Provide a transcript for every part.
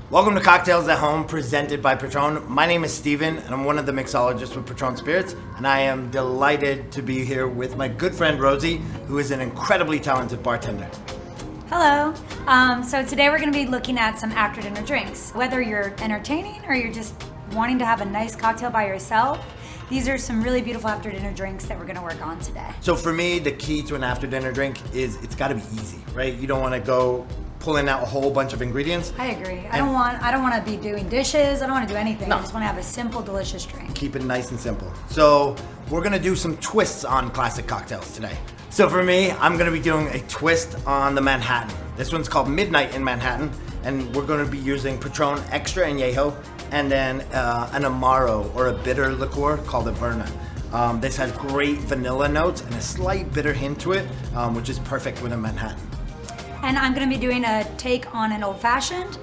Welcome to Cocktails at Home, presented by Patrón. My name is Steven, and I'm one of the mixologists with Patrón Spirits, and I am delighted to be here with my good friend Rosie, who is an incredibly talented bartender. Hello. So today we're going to be looking at some after dinner drinks. Whether you're entertaining or you're just wanting to have a nice cocktail by yourself, these are some really beautiful after dinner drinks that we're going to work on today. So for me, the key to an after dinner drink is it's got to be easy, right? You don't want to go pulling out a whole bunch of ingredients. I agree. I don't want to be doing dishes. I don't want to do anything. No. I just want to have a simple, delicious drink. Keep it nice and simple. So we're going to do some twists on classic cocktails today. So for me, I'm going to be doing a twist on the Manhattan. This one's called Midnight in Manhattan, and we're going to be using Patrón Extra Añejo and then an Amaro, or a bitter liqueur called Averna. This has great vanilla notes and a slight bitter hint to it, which is perfect with a Manhattan. And I'm going to be doing a take on an old-fashioned.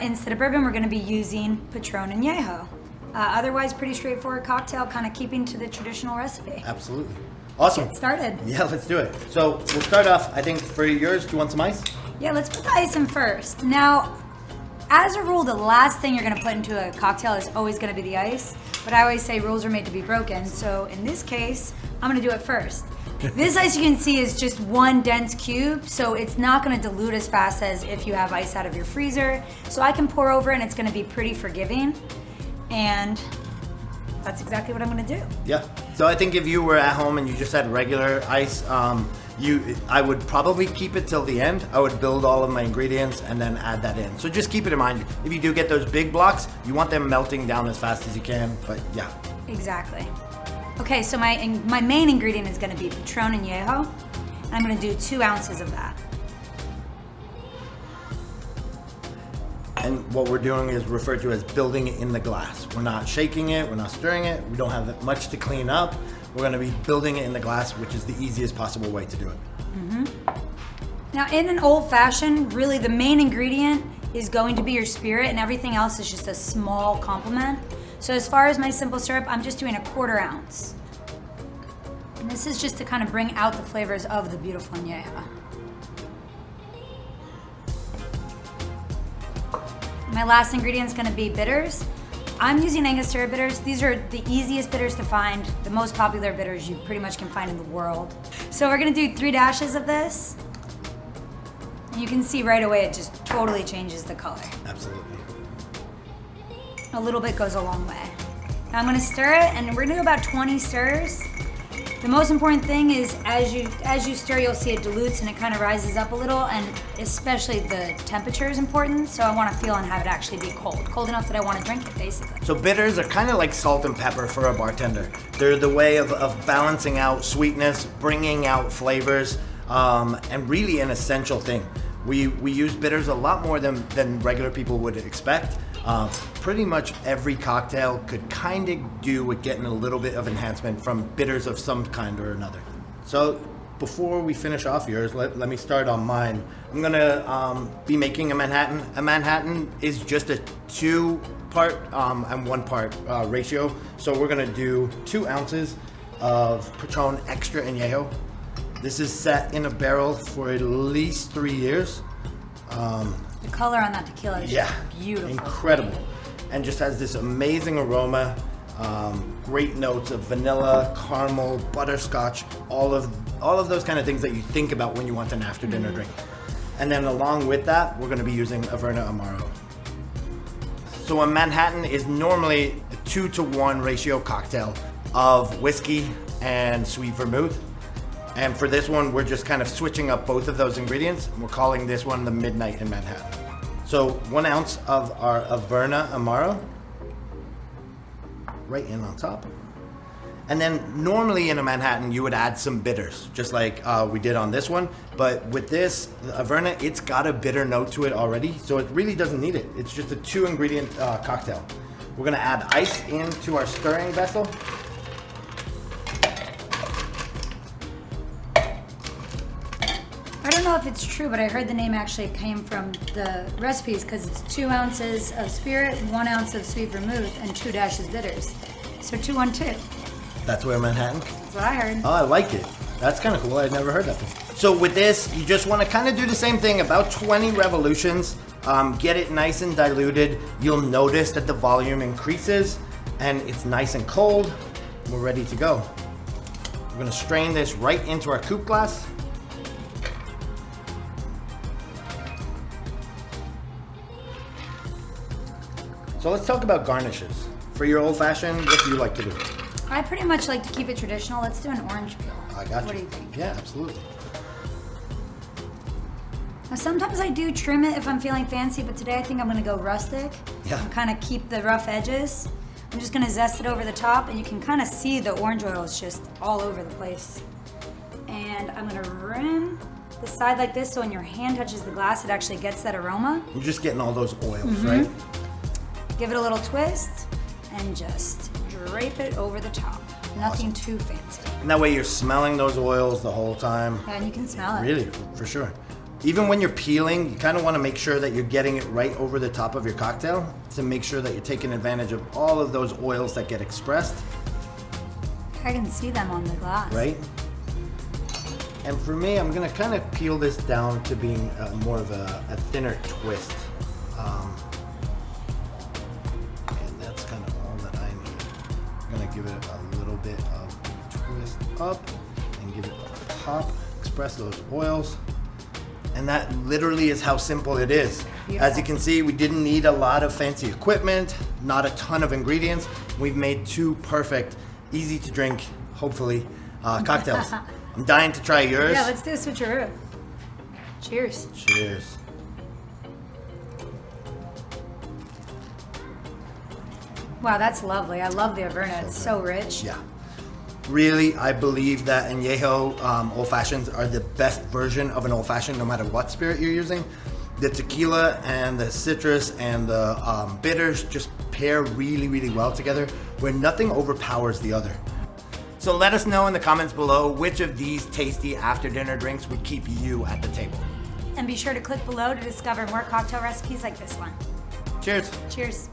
Instead of bourbon, we're going to be using Patrón Añejo. Otherwise, pretty straightforward cocktail, kind of keeping to the traditional recipe. Absolutely. Awesome. Let's get started. Yeah, let's do it. So we'll start off, I think for yours, do you want some ice? Yeah, let's put the ice in first. Now, as a rule, the last thing you're going to put into a cocktail is always going to be the ice. But I always say rules are made to be broken. So in this case, I'm going to do it first. This ice you can see is just one dense cube, so it's not going to dilute as fast as if you have ice out of your freezer. So I can pour over and it's going to be pretty forgiving. And that's exactly what I'm going to do. Yeah. So I think if you were at home and you just had regular ice, I would probably keep it till the end. I would build all of my ingredients and then add that in. So just keep it in mind. If you do get those big blocks, you want them melting down as fast as you can. But yeah. Exactly. Okay, so my main ingredient is going to be Patrón Añejo. And I'm going to do 2 ounces of that. And what we're doing is referred to as building it in the glass. We're not shaking it, we're not stirring it, we don't have much to clean up. We're going to be building it in the glass, which is the easiest possible way to do it. Now, in an old-fashioned, really the main ingredient is going to be your spirit, and everything else is just a small complement. So as far as my simple syrup, I'm just doing 1/4 ounce. And this is just to kind of bring out the flavors of the beautiful añejo. My last ingredient is going to be bitters. I'm using Angostura bitters. These are the easiest bitters to find, the most popular bitters you pretty much can find in the world. So we're going to do 3 dashes of this. And you can see right away it just totally changes the color. Absolutely. A little bit goes a long way. Now I'm going to stir it, and we're going to do about 20 stirs. The most important thing is as you stir, you'll see it dilutes and it kind of rises up a little, and especially the temperature is important, so I want to feel and have it actually be cold enough that I want to drink it, basically. So bitters are kind of like salt and pepper for a bartender. They're the way of balancing out sweetness, bringing out flavors, and really an essential thing. We use bitters a lot more than regular people would expect. Pretty much every cocktail could kind of do with getting a little bit of enhancement from bitters of some kind or another. So before we finish off yours, let me start on mine. I'm gonna be making a Manhattan. A Manhattan is just a 2-part and 1-part ratio. So we're gonna do 2 ounces of Patrón Extra Añejo. This is set in a barrel for at least 3 years. The color on that tequila is just beautiful. Incredible. And just has this amazing aroma, great notes of vanilla, caramel, butterscotch, all of those kind of things that you think about when you want an after dinner drink. And then along with that, we're going to be using Averna Amaro. So a Manhattan is normally a 2-to-1 ratio cocktail of whiskey and sweet vermouth. And for this one, we're just kind of switching up both of those ingredients, and we're calling this one the Midnight in Manhattan. So 1 ounce of our Averna Amaro, right in on top. And then normally in a Manhattan, you would add some bitters, just like we did on this one. But with this, the Averna, it's got a bitter note to it already, so it really doesn't need it. It's just a 2-ingredient cocktail. We're gonna add ice into our stirring vessel. I don't know if it's true, but I heard the name actually came from the recipes because it's 2 ounces of spirit, 1 ounce of sweet vermouth, and 2 dashes bitters. So 2-1-2. That's where Manhattan? That's what I heard. Oh, I like it. That's kind of cool. I'd never heard that before. So with this, you just want to kind of do the same thing, about 20 revolutions. Get it nice and diluted. You'll notice that the volume increases and it's nice and cold. We're ready to go. We're gonna strain this right into our coupe glass. So let's talk about garnishes. For your old fashioned, what do you like to do? I pretty much like to keep it traditional. Let's do an orange peel. I got you. What do you think? Yeah, absolutely. Now, sometimes I do trim it if I'm feeling fancy, but today I think I'm gonna go rustic. Yeah. And kind of keep the rough edges. I'm just gonna zest it over the top, and you can kind of see the orange oil is just all over the place. And I'm gonna rim the side like this, so when your hand touches the glass, it actually gets that aroma. You're just getting all those oils, right? Give it a little twist, and just drape it over the top. Nothing too fancy. And that way you're smelling those oils the whole time. Yeah, and you can smell it. Really, for sure. Even when you're peeling, you kind of want to make sure that you're getting it right over the top of your cocktail to make sure that you're taking advantage of all of those oils that get expressed. I can see them on the glass. Right? And for me, I'm gonna kind of peel this down to being more of a thinner twist. And that's kind of all that I need. I'm gonna give it a little bit of a twist up and give it a pop, express those oils. And that literally is how simple it is. Beautiful. As you can see, we didn't need a lot of fancy equipment, not a ton of ingredients. We've made two perfect, easy to drink, hopefully, cocktails. I'm dying to try yours. Yeah, let's do a switcheroo. Cheers. Cheers. Wow, that's lovely. I love the Averna. It's so rich. Yeah. Really, I believe that Añejo old fashions are the best version of an old fashioned, no matter what spirit you're using. The tequila and the citrus and the bitters just pair really, really well together, where nothing overpowers the other. So let us know in the comments below which of these tasty after dinner drinks would keep you at the table. And be sure to click below to discover more cocktail recipes like this one. Cheers. Cheers.